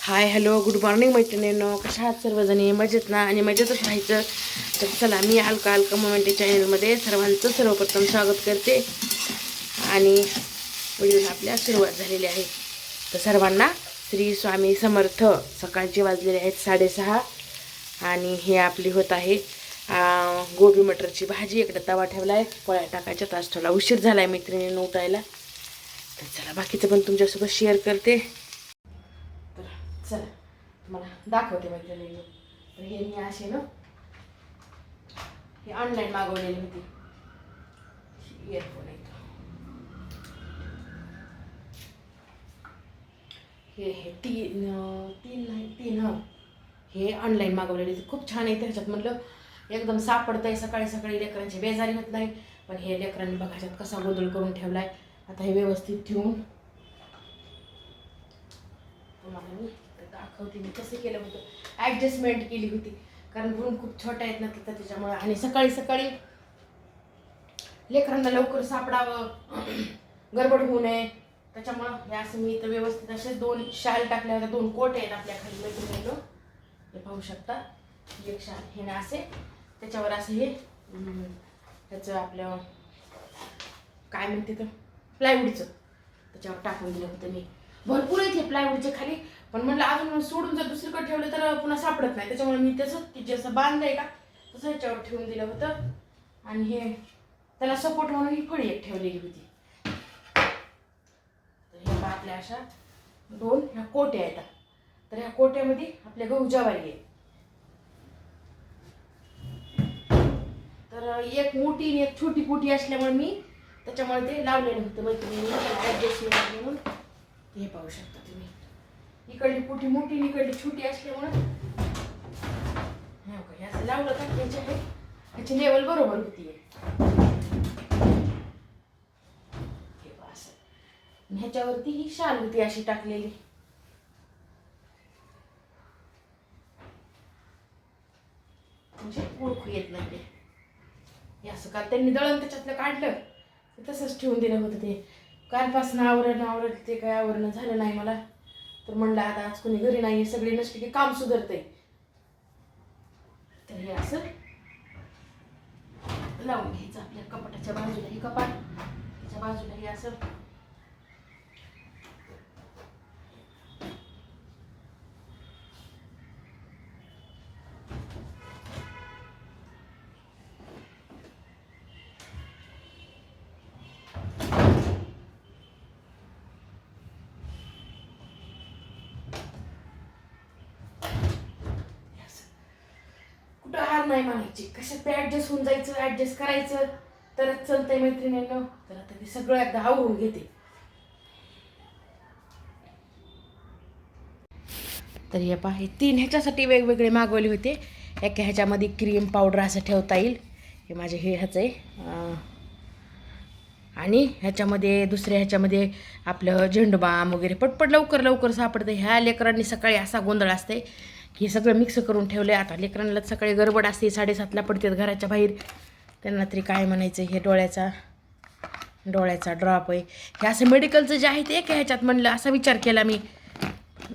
Hi hello good morning मैत्रिणींनो, कशा आहात सर्वजणी? मजेत ना? आणि मजेतच राहायचं. तर चला, मी अलका अलका मोमेंटी चॅनलमध्ये सर्वांचं सर्वप्रथम स्वागत करते. आणि व्हिडिओला आपल्या सुरुवात झालेली आहे. तर सर्वांना श्री स्वामी समर्थ. सकाळचे वाजलेले आहेत 6:30 आणि हे आपली होत आहे गोबी मटरची भाजी. इकडे तवा ठेवला आहे, पोळ्या टाकायच्या, तास ठेवला. उशीर झाला आहे मैत्रिणींनो उठायला. तर चला, बाकीचं पण तुमच्यासोबत शेअर करते. चला, तुम्हाला दाखवते मैत्रिणींनो. तर हे मी असे ना, हे ऑनलाईन मागवलेली होती. इयरफोन आहे हे हे तीन हे ऑनलाईन मागवलेले. खूप छान आहे. त्याच्यात म्हटलं एकदम सापडतंय. सकाळी सकाळी लेकरांची बेजारी होत नाही. पण हे लेकरांनी बघायच्यात कसा गोंधळ करून ठेवलाय. आता हे व्यवस्थित ठेवून तुम्हाला मी दाखवते मी कसं केलं होतं. ॲडजस्टमेंट केली होती, कारण रूम खूप छोट्या आहेत ना, तर त्याच्यामुळे. आणि सकाळी सकाळी लेकरांना लवकर सापडावं, गडबड होऊ नये, त्याच्यामुळं हे असं मी इथं व्यवस्थित असे 2 शाल टाकल्या होत्या. 2 कोट आहेत आपल्या खाली मैत्रिणींनो, हे पाहू शकता. एक शाल हे ना असे, त्याच्यावर असं हे त्याचं आपलं काय म्हणते तर प्लायवूडचं त्याच्यावर टाकून दिलं होतं मी. भरपूर आहेत हे प्लायवूडचे खाली, पण म्हटलं अजून सोडून जर दुसरीकडे ठेवलं तर पुन्हा सापडत नाही. त्याच्यामुळे मी तसंच जसं बांधलंय का तसं ह्याच्यावर ठेवून दिलं होतं. आणि हे त्याला सपोर्ट म्हणून ही फळी एक ठेवलेली होती. तर ह्या आपल्या अशा 2 ह्या कोट्या आहेत. तर ह्या कोट्यामध्ये आपल्या गहू ज्वारी आहे. तर एक मोठी आणि एक छोटी पोटी असल्यामुळे मी त्याच्यामुळे ते लावलेलं होतं मैत्रिणींनी, ॲडजस्टमेंट म्हणून. हे पाहू शकता तुम्ही. इकडली पोटी मोठी आणि इकडली छोटी असल्यामुळे हे असं लावलं का ह्याची लेवल बरोबर होती. ह्याच्यावरती ही शाल होती अशी टाकलेली. म्हणजे ओळखू येत नाही. हे असं का त्यांनी दळण त्याच्यातलं काढलं, तसंच ठेवून दिलं होतं. ते कालपासून आवरण ते काय आवरण झालं नाही मला. तर म्हणलं आता आज कोणी घरी नाही, सगळे नसले की काम सुधारतंय. तर हे असं लावून घ्यायचं आपल्या कपाटाच्या बाजूला. हे कपाट त्याच्या बाजूला हे असं हार नाही म्हणायची. कशात ऍडजस्ट होऊन जायचं, ऍडजस्ट करायचं तरच चलतंय मैत्रिणींनो. तर आता ते सगळं एकदा आवरून घेते. तर हे पहा, हे 3 ह्याच्यासाठी वेगवेगळे मागवले होते. एका ह्याच्यामध्ये क्रीम पावडर असं ठेवता येईल. हे माझे ह्याचं आहे. आणि ह्याच्यामध्ये दुसऱ्या ह्याच्यामध्ये आपलं झेंडूबाम वगैरे पटपट लवकर सापडतं. ह्या लेकरांनी सकाळी असा गोंधळ असते की सगळं मिक्स करून ठेवलं आहे. आता लेकरांना सकाळी गडबड असते, 7:30ला पडतात घराच्या बाहेर. त्यांना तरी काय म्हणायचं. हे डोळ्याचा ड्रॉप आहे. हे असं मेडिकलचं जे आहे ते एका ह्याच्यात म्हणलं, असा विचार केला मी.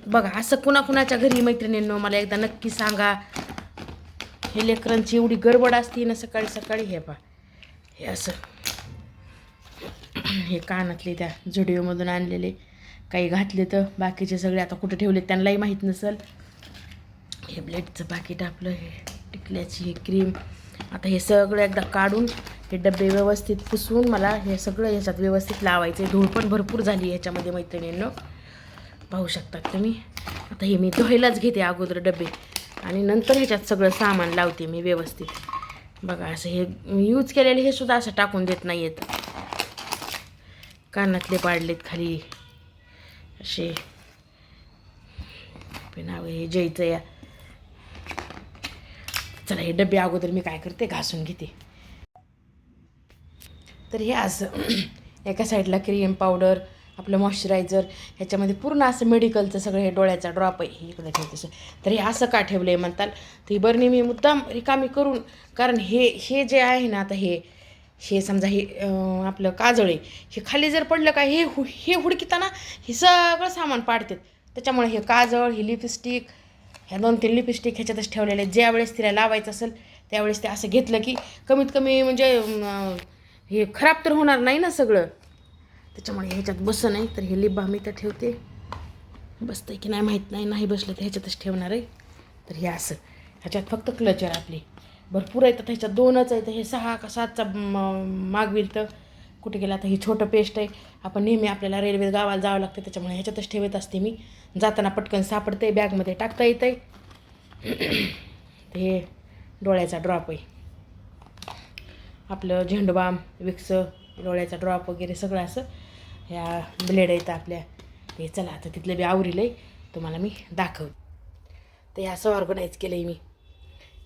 बघा, असं कुणाच्या घरी मैत्रिणींनो मला एकदा नक्की सांगा. हे लेकरांची एवढी गडबड असते ना सकाळी सकाळी. हे पहा, हे असं हे कानातले त्या जुडिओमधून आणलेले काही घातले, तर बाकीचे सगळे आता कुठे ठेवले त्यांनाही माहीत नसेल. हे ब्लेडचं पाकिट आपलं, हे टिकल्याची हे क्रीम. आता हे सगळं एकदा काढून हे डबे व्यवस्थित पुसवून मला हे सगळं ह्याच्यात व्यवस्थित लावायचं आहे. धूळ पण भरपूर झाली ह्याच्यामध्ये मैत्रिणींनो, पाहू शकतात तुम्ही. आता हे मी धुवायलाच घेते अगोदर डबे, आणि नंतर ह्याच्यात सगळं सामान लावते मी व्यवस्थित. बघा, असं हे यूज केलेले हे सुद्धा असं टाकून देत नाही आहेत. कानातले पाडलेत खाली असे. नाव हे जयचं या. चला, हे डबे अगोदर मी काय करते, घासून घेते. तर हे असं एका साईडला क्रीम पावडर, आपलं मॉइश्चरायझर, ह्याच्यामध्ये पूर्ण असं मेडिकलचं सगळं. हे डोळ्याचा ड्रॉप आहे, हे इकडे ठेवते. तर हे असं का ठेवलं आहे म्हणताल, तर ही बरणी मी मुद्दाम रिकामी करून, कारण हे जे आहे ना, आता हे समजा हे आपलं काजळ आहे, हे खाली जर पडलं का हे हुडकिताना हे सगळं सामान पाडतात. त्याच्यामुळे हे काजळ, ही लिपस्टिक, ह्या 2-3 लिपस्टिक ह्याच्यातच ठेवलेले आहेत. ज्या वेळेस तिला लावायचं असेल त्यावेळेस ते असं घेतलं की कमीत कमी म्हणजे हे खराब तर होणार नाही ना सगळं. त्याच्यामुळे ह्याच्यात बसं नाही. तर हे लिप बाम इथं ठेवते. बसतंय की नाही माहीत नाही, नाही बसलं तर ह्याच्यातच ठेवणार आहे. तर हे असं ह्याच्यात फक्त क्लचर आपली भरपूर आहेत. ह्याच्यात 2च आहेत. हे 6 का 7चा मागविल तर कुठे गेला. आता ही छोटं पेस्ट आहे. आपण नेहमी आपल्याला रेल्वे गावाला जावं लागतं त्याच्यामुळे ह्याच्यातच ठेवत असते मी. जाताना पटकन सापडते, बॅगमध्ये टाकता येतं आहे. हे डोळ्याचा ड्रॉप आहे आपलं, झेंडूबाम, विक्स, डोळ्याचा ड्रॉप वगैरे सगळं असं. ह्या ब्लेड आहेत आपल्या. ते चला आता तिथलं बी आवरीलं आहे, तुम्हाला मी दाखवते. ते हे असं ऑर्गनाईज केलं आहे मी.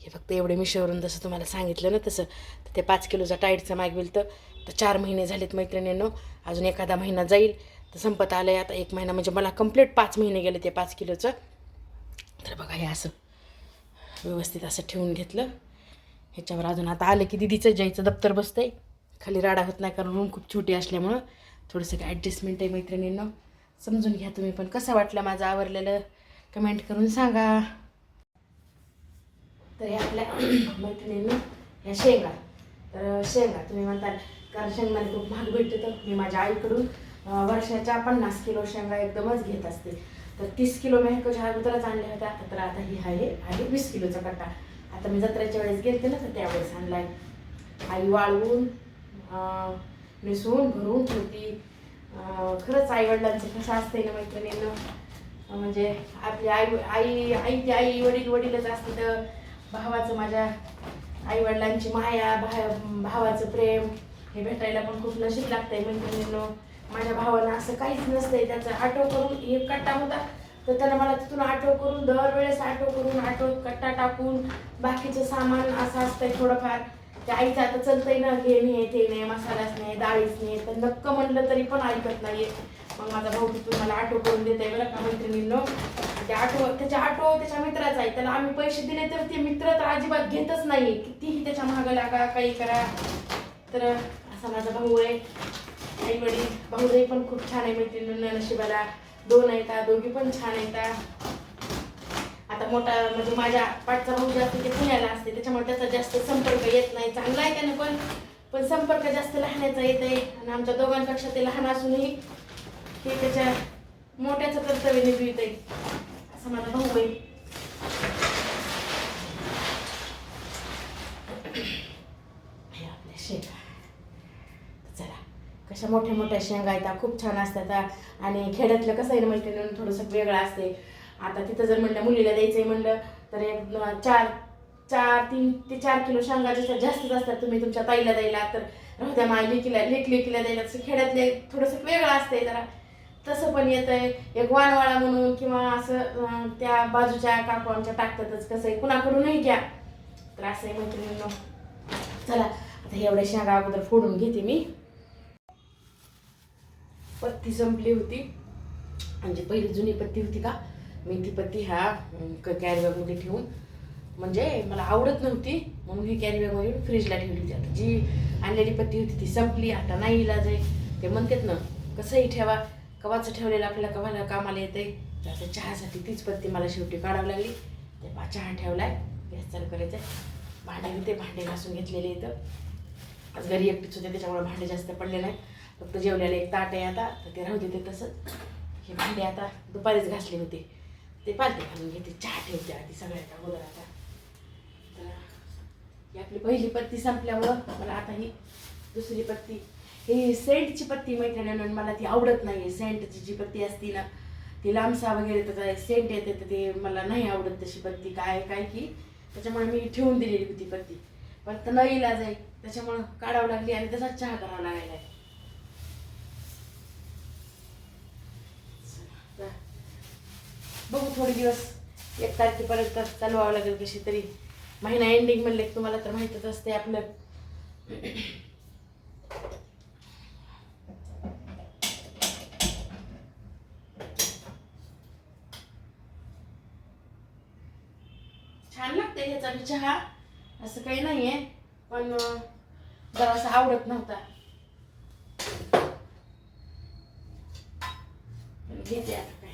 हे फक्त एवढे मिशोवरून जसं तुम्हाला सांगितलं ना तसं. तर ते 5 किलोचा टाईटचा मागविल तर 4 महिने झालेत मैत्रिणींनो. अजून एखादा महिना जाईल तर संपत आलं आहे. आता 1 महिना म्हणजे मला कंप्लीट 5 महिने गेले ते 5 किलोचं. तर बघा हे असं व्यवस्थित असं ठेवून घेतलं. ह्याच्यावर अजून आता आलं की दिदीचं जायचं दप्तर बसतं आहे. खाली राडा होत नाही कारण रूम खूप छोटी असल्यामुळं थोडंसं काय ॲडजस्टमेंट आहे मैत्रिणींनो. समजून घ्या तुम्ही पण. कसं वाटलं माझं आवरलेलं कमेंट करून सांगा. तर हे आपल्या मैत्रिणींनो ह्या शेंगा. तर शेंगा तुम्ही म्हणताल कारण शेंगदाणे खूप महाग भेटते. तर मी माझ्या आईकडून वर्षाच्या 50 किलो शेंगा एकदमच घेत असते. तर 30 किलो मी ह्याच्या अगोदरच आणल्या होत्या. तर आता ही आहे 20 किलोचा कट्टा. आता मी जत्रेच्या वेळेस गेलते ना तर त्यावेळेस आणलाय. आई वाळवून निसून भरून ठेवती. खरंच आईवडिलांचं कसं असतंय ना मैत्रिणींनो. म्हणजे आपली आई वडीलच असतं. तर भावाचं, माझ्या आईवडिलांची माया, भावाचं प्रेम हे भेटायला पण खूप नशीब लागतंय मैत्रिणींनो. माझ्या भावानं असं काहीच नसतंय. त्याचं ऑटो करून एक कट्टा होता तर त्यानं मला तिथून ऑटो करून दरवेळेस ऑटो कट्टा टाकून बाकीचं सामान असं असतंय थोडंफार. त्या आईचं आता चलतंय ना, हे नाही ते नाही, मसालाच नाही, डाळीच नाही, तर नक्क म्हणलं तरी पण ऐकत नाही. मग माझा भाऊ तिथून मला ऑटो करून देत आहे बरं का मैत्रिणींनो. त्याच्या ऑटो त्याच्या मित्राचा आहे. त्याला आम्ही पैसे दिले तर ते मित्र तर अजिबात घेतच नाही. कितीही त्याच्या मागं लागा, काही करा. तर असा माझा भाऊ आहे. आई वडील भाऊ पण खूप छान आहे मैत्रिणींनो. नशिबाला 2 आहेत, दोघी पण छान आहेत. आता मोठा म्हणजे माझ्या पाठचा भाऊ जास्त ते पुण्याला असते त्याच्यामुळे त्याचा जास्त संपर्क येत नाही. चांगला आहे त्यानं पण संपर्क जास्त लहानाचा येत आहे. आणि आमच्या दोघांपेक्षा ते लहान असूनही हे त्याच्या मोठ्याचं कर्तव्य निभवित आहे. असं माझा भाऊ आहे. हे आपल्या शेंगा. चला कशा मोठ्या मोठ्या शेंगा आहेत, खूप छान असतात. आणि खेड्यातलं कसं आहे ना मैत्रिणींनो थोडंसं वेगळं असते. आता तिथं जर म्हणलं मुलीला द्यायचंय म्हणलं तर एक 3 ते 4 किलो शेंगा जास्तच असतात. तुम्ही तुमच्या ताईला द्यायला तर राहू द्या माझ्या लेकीला द्यायला. तसं खेड्यातले थोडंसं वेगळं असतंय जरा. तसं पण येतंय. एक वानवाळा म्हणून किंवा असं त्या बाजूच्या काकू आमच्या टाकतातच. कसं आहे कुणाकडूनही घ्या. तर असं आहे मैत्रिणींनो. चला आता एवढ्या शेंगा अगोदर फोडून घेते मी. पत्ती संपली होती म्हणजे पहिली जुनी पत्ती होती का मी ती पत्ती ह्या कॅरीबॅगमध्ये ठेवून, म्हणजे मला आवडत नव्हती म्हणून ही कॅरीबॅगमध्ये फ्रीजला ठेवली होती. आता जी आणलेली पत्ती होती ती संपली. आता नाही इलाज आहे. ते म्हणतात ना कसंही ठेवा, कवाचं ठेवलेलं आपल्याला कवाला कामाला येते. तर आता चहासाठी तीच पत्ती मला शेवटी काढावं लागली. ते चहा ठेवलाय, गॅस चालू करायचं आहे. भांडे घासून घेतलेले इथं. आज घरी एकटीच होते त्याच्यामुळे भांडे जास्त पडले नाही. फक्त जेवलेलं एक ताट आहे आता, तर ते राहू देते तसंच. हे भांडे आता दुपारीच घासले होते ते पालते घालून घेते. चहा ठेवते आधी सगळ्यात अगोदर. आता तर ही आपली पहिली पत्ती संपल्यामुळं मला आता ही दुसरी पत्ती, ही सेंटची पत्ती मैत्रिणींनो मला ती आवडत नाही. सेंटची जी पत्ती असती ना ती लांबसा वगैरे त्याचा सेंट येते तर ते मला नाही आवडत तशी पत्ती. काय की त्याच्यामुळे मी ठेवून दिलेली होती पत्ती. पण तर न इलाज आहे त्याच्यामुळं काढावं लागली आणि तसाच चहा करावा लागायला. बघू थोडे दिवस 1 तारखेपर्यंत चालवावं लागेल कशी तरी. महिना एंडिंग म्हणले तुम्हाला तर माहीतच असते आपलं. छान लागते ह्याचा चहा, असं काही नाही आहे. पण जरासा आवडत नव्हता. घेते आता काय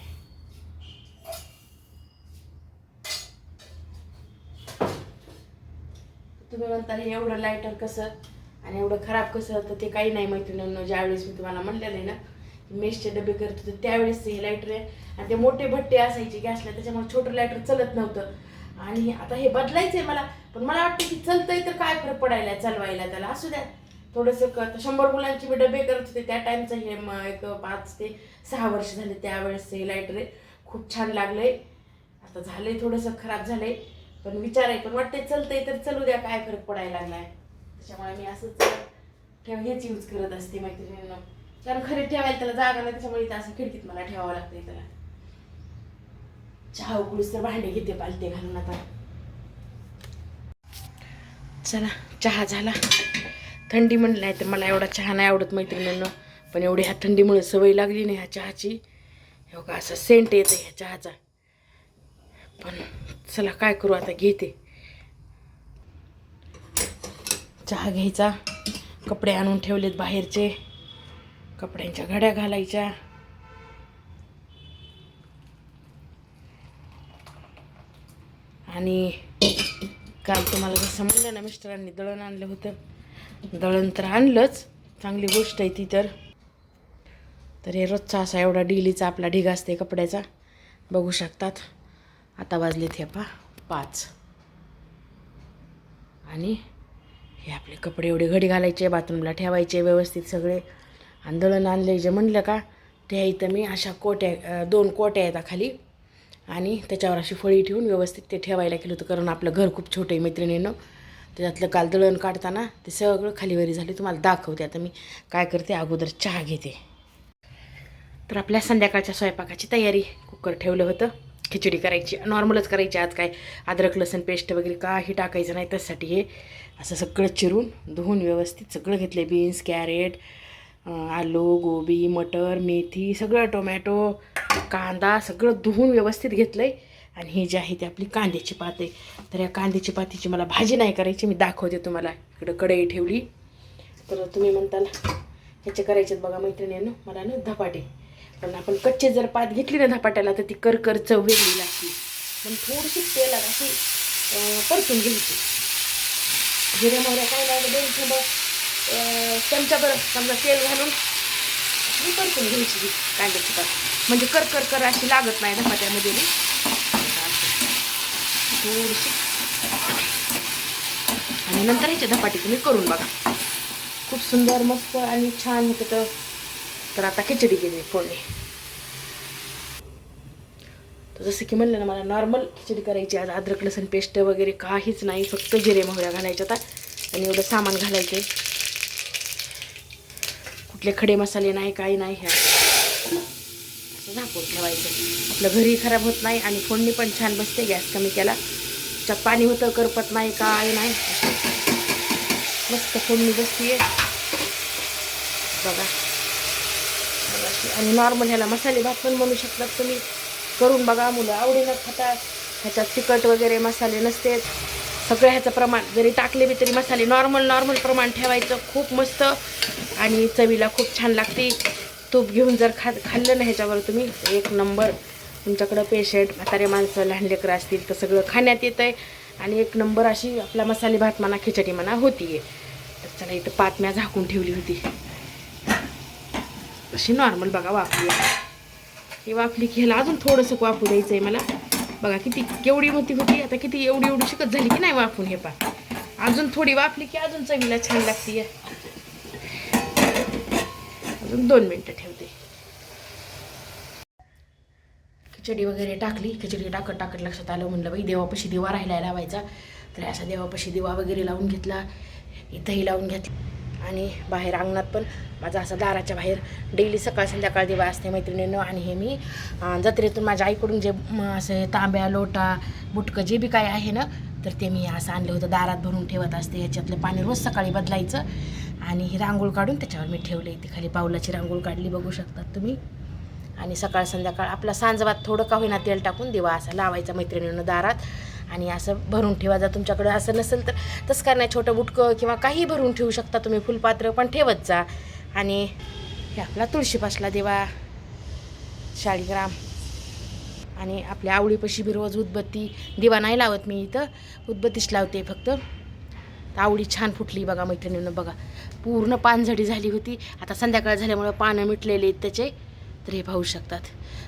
तुम्ही म्हणता हे एवढं लायटर कसं आणि एवढं खराब कसं, तर ते काही नाही मैत्रिणींनो. ज्यावेळेस मी तुम्हाला म्हणलेलं आहे ना मेसचे डबे करत होते त्यावेळेस हे लायटर आहे. आणि ते मोठे भट्टे असायचे गॅसला, त्याच्यामुळे छोटं लायटर चलत नव्हतं. आणि आता हे बदलायचं आहे मला, पण मला वाटतं की चलतंय तर काय फरक पडायला चालवायला त्याला. असू द्या थोडंसं 100 मुलांची मी डबे करत होते त्या टाईमचं हे एक 5 ते 6 वर्ष झाले त्यावेळेस हे लायटर आहे. खूप छान लागलंय. आता झालंय थोडंसं खराब झालंय, पण विचार आहे, पण वाटतंय चलतंय तर चलू द्या, काय फरक पडायला लागलाय. त्याच्यामुळे मी असंच हेच यूज करत असते मैत्रिणींना. कारण खरे ठेवायला त्याला जागा नाही, त्याच्यामुळे इथं असं खिडकीत मला ठेवावं लागतंय त्याला. चहा उकळूस तर भांडे घेते पालते घालून. आता चला चहा झाला. थंडी म्हणलं नाही तर मला एवढा चहा नाही आवडत मैत्रिणींना, पण एवढी ह्या थंडीमुळे सवय लागली नाही ह्या चहाची. हो का असं सेंट येतं ह्या चहाचा. पण चला काय करू आता, घेते चहा घ्यायचा. कपडे आणून ठेवलेत बाहेरचे, कपड्यांच्या घड्या घालायच्या. आणि काल तुम्हाला जसं म्हणलं ना मिस्टरांनी दळण आणलं होतं, दळण तर आणलंच, चांगली गोष्ट आहे ती. तर हे रोजचा असा एवढा डेलीचा आपला ढिग असते कपड्याचा, बघू शकतात. आता वाजलेत हे 5 आणि हे आपले कपडे एवढे घडी घालायचे, बाथरूमला ठेवायचे व्यवस्थित सगळे. आणि दळण आणले जे म्हणलं का ते इथं मी अशा कोट्या 2 कोट्या येतात खाली, आणि त्याच्यावर अशी फळी ठेवून व्यवस्थित ते ठेवायला केलं होतं. कारण आपलं घर खूप छोटं आहे मैत्रिणीनं. त्याच्यातलं काल दळण काढताना ते सगळं खालीवरी झाले. तुम्हाला दाखवते आता मी काय करते. अगोदर चहा घेते. तर आपल्या संध्याकाळच्या स्वयंपाकाची तयारी. कुकर ठेवलं होतं, खिचडी करायची, नॉर्मलच करायची. आज काय अद्रक लसूण पेस्ट वगैरे काही टाकायचं नाही. त्यासाठी हे असं सगळं चिरून धुवून व्यवस्थित सगळं घेतले. बीन्स, कॅरेट, आलू, गोबी, मटर, मेथी, सगळं, टोमॅटो, कांदा सगळं धुवून व्यवस्थित घेतलं आहे. आणि ही जी आहे ती आपली कांद्याची पात आहे. तर या कांद्याची पातीची मला भाजी नाही करायची, मी दाखवते तुम्हाला. इकडं कढई ठेवली. तर तुम्ही म्हणताल ह्याचे करायचे बघा मैत्रिणींनो, मला ना धपाटे. पण आपण कच्चे जर पात घेतली ना धपाट्याला तर ती करकर चव वेगळी लागते. पण थोडीशी तेलात अशी परतून घ्यायची. जिरे मोहऱ्या काय लागलं 2 थेंब चमचाभर समजा तेल घालून मी परतून घ्यायची कांद्याची पात. म्हणजे कर अशी लागत नाही धपाट्यामध्ये. थोडीशी आणि नंतर ह्याचे धपाटे तुम्ही करून बघा, खूप सुंदर मस्त आणि छान होतं. तर आता खिचडी केली फोडणी. तर जसं की म्हणलं ना मला नॉर्मल खिचडी करायची. आज अद्रक लसूण पेस्ट वगैरे काहीच नाही, फक्त जिरे मोहऱ्या घालायच्या आता. आणि एवढं सामान घालायचे, कुठले खडे मसाले नाही, काही नाही. ह्या असं झाकून ठेवायचं. आपलं घरी खराब होत नाही आणि फोडणी पण छान बसते. गॅस कमी केला, त्याच्यात पाणी होतं, करपत नाही, काय नाही, मस्त फोडणी बसते बघा. आणि नॉर्मल ह्याला मसाले भात पण म्हणू शकतात तुम्ही, करून बघा. मुलं आवडीनं खातात. ह्याच्यात तिखट वगैरे मसाले नसते. सगळं ह्याचं प्रमाण जरी टाकले बी तरी मसाले नॉर्मल प्रमाण ठेवायचं. खूप मस्त आणि चवीला खूप छान लागते. तूप घेऊन जर खाल्लं ना ह्याच्यावर तुम्ही, 1 नंबर. तुमच्याकडं पेशंट म्हातारे माणसं लहान लेकरं असतील तर सगळं खाण्यात येतं आहे. आणि 1 नंबर अशी आपला मसाले भात म्हणा, खिचडी म्हणा होती आहे. तर चला इथं पातम्या झाकून ठेवली होती अशी नॉर्मल बघा वाफली. ही वाफली की ह्याला अजून थोडंसं वाफू द्यायचं आहे मला. बघा किती केवढी मोठी होती, आता किती एवढी शिकत झाली की नाही वाफून. हे पा अजून थोडी वाफली की अजून चवीला छान लागते. अजून 2 मिनटं ठेवते. खिचडी वगैरे टाकली. खिचडी टाकत लक्षात आलं, म्हणलं बाई देवापाशी दिवा राहिला लावायचा. तर असा देवापाशी दिवा वगैरे लावून घेतला, इथंही लावून घेतला. आणि बाहेर अंगणात पण माझा असा दाराच्या बाहेर डेली सकाळ संध्याकाळ दिवा असते मैत्रिणींनो. आणि हे मी जत्रेतून माझ्या आईकडून जे असं तांब्या, लोटा, बुटकं जे बी काय आहे ना, तर ते मी असं आणलं होतं, दारात भरून ठेवत असते. ह्याच्यातलं पाणी रोज सकाळी बदलायचं. आणि ही रांगोळ काढून त्याच्यावर मी ठेवले. ती खाली पावलाची रांगोळ काढली, बघू शकतात तुम्ही. आणि सकाळ संध्याकाळ आपला सांजवात थोडं का होईना तेल टाकून दिवा असा लावायचा मैत्रिणींनो दारात. आणि असं भरून ठेवा. जर तुमच्याकडं असं नसेल तर तसं काय नाही, छोटं बुटकं किंवा काही भरून ठेवू शकता तुम्ही, फुलपात्र पण ठेवत जा. आणि हे आपला तुळशीपासला दिवा, शाळीग्राम. आणि आपल्या आवडीपाशी बी रोज उदबत्ती, दिवा नाही लावत मी इथं, उदबत्तीच लावते फक्त. आवडी छान फुटली बघा मैत्रिणींना. बघा पूर्ण पानझडी झाली होती. आता संध्याकाळ झाल्यामुळं पानं मिटलेले आहेत त्याचे, तर हे पाहू शकतात.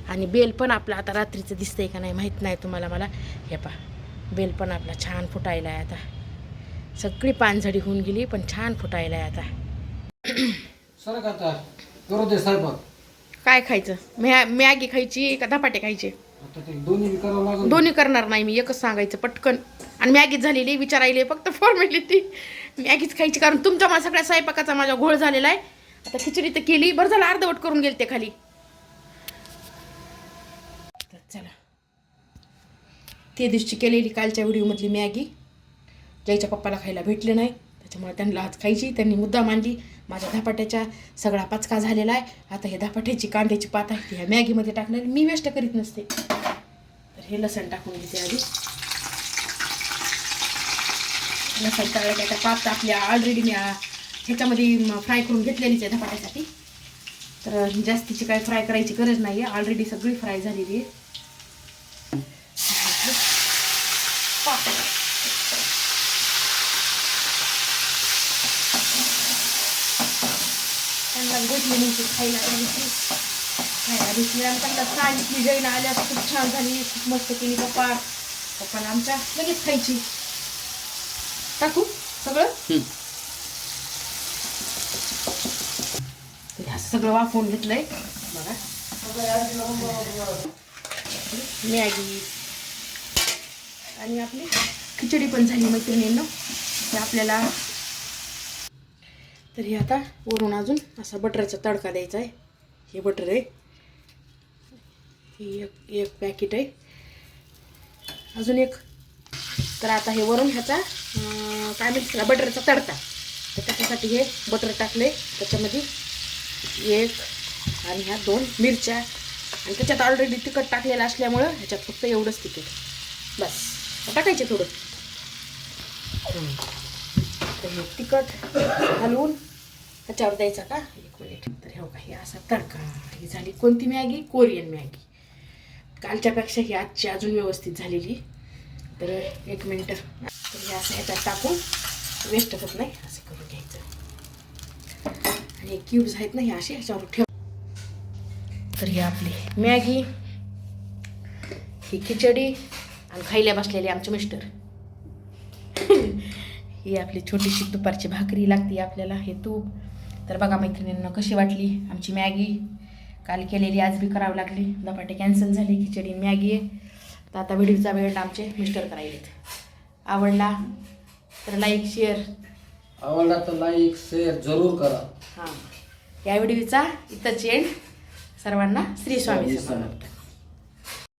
आणि बेल पण आपलं आता रात्रीचं दिसतंय का नाही माहीत नाही तुम्हाला मला. हे पहा बेल पण आपला छान फुटायला आहे आता. सगळी पानझडी होऊन गेली पण छान फुटायला आहे आता. सर आता करू दे स्वयंपाक. काय खायचं? मॅगी खायची का धपाटे खायचे? आता ते दोन्ही करावं लागेल. दोन्ही करणार नाही मी, एकच सांगायचं पटकन. आणि मॅगीच झालेली विचारायले फक्त फॉर्मॅलिटी. मॅगीच खायची कारण तुमच्या मला सगळ्या स्वयंपाकाचा माझा घोळ झालेला आहे. आता खिचडी तर केली, बरं झालं अर्धवट करून गेलते खाली. तर चला, ते दिवशी केलेली कालच्या व्हिडिओमधली मॅगी ज्याच्या पप्पाला खायला भेटले नाही त्याच्यामुळे त्यांना आज खायची. त्यांनी मुद्दा मांडली. माझ्या धपाट्याच्या सगळा पचका झालेला आहे. आता हे धपाट्याची कांद्याची पात आहे ती ह्या मॅगीमध्ये टाकणार. मी वेस्ट करीत नसते. तर हे लसण टाकून घेते आधी. लसण टाकलं त्याच्या पात आपल्या ऑलरेडी मी ह्याच्यामध्ये फ्राय करून घेतलेलीच आहे धपाट्यासाठी. तर जास्तीची काय फ्राय करायची गरज नाही आहे, ऑलरेडी सगळी फ्राय झालेली आहे. त्यांना भेटली नव्हती खायला भेटली आणि त्यांना सांगितली जैन आल्या खूप छान झाली, खूप मस्त केली पप्पाला आमच्या लगेच खायची. टाकू सगळं सगळं वाफवून घेतलंय बघा. मॅगी आणि आपली खिचडी पण झाली मैत्रिणींना. आपल्याला तर हे आता वरून अजून असा बटरचा तडका द्यायचा आहे. हे बटर आहे, हे एक पॅकेट आहे, अजून एक. तर आता हे वरून ह्याचा काय म्हणतात बटरचा तडका. तर त्याच्यासाठी हे बटर टाकले, त्याच्यामध्ये एक आणि ह्या 2 मिरच्या आणि त्याच्यात ऑलरेडी तिखट टाकलेलं असल्यामुळं ह्याच्यात फक्त एवढंच तिखट बस टाकायचे थोडं. तर हे तिखट घालून ह्याच्यावर द्यायचा का 1 मिनिट. तर हो का हे असा तडका. ही झाली कोणती मॅगी? Korean Maggi. कालच्यापेक्षा ही आजची अजून व्यवस्थित झालेली. तर 1 मिनिट. तर हे असं ह्याच्यात टाकून वेस्ट होत नाही असं करून घ्यायचं. आणि क्यूब्स आहेत ना हे असे ह्याच्यावर ठेव. तर ही आपली मॅगी, ही खिचडी आणि खायला बसलेले आमचे मिस्टर. ही आपली छोटीशी दुपारची भाकरी लागते आपल्याला. हे तूप. तर बघा मैत्रिणींना कशी वाटली आमची मॅगी. काल केलेली आज बी करावं लागली. धपाटे कॅन्सल झाले, खिचडी मॅगी आहे. तर आता व्हिडिओचा वेळ आमचे मिस्टर करायलेत. आवडला तर लाईक शेअर. आवडला तर लाईक शेअर जरूर करा. हां, या व्हिडिओचा इथंच एंड. सर्वांना श्री स्वामी समर्थ.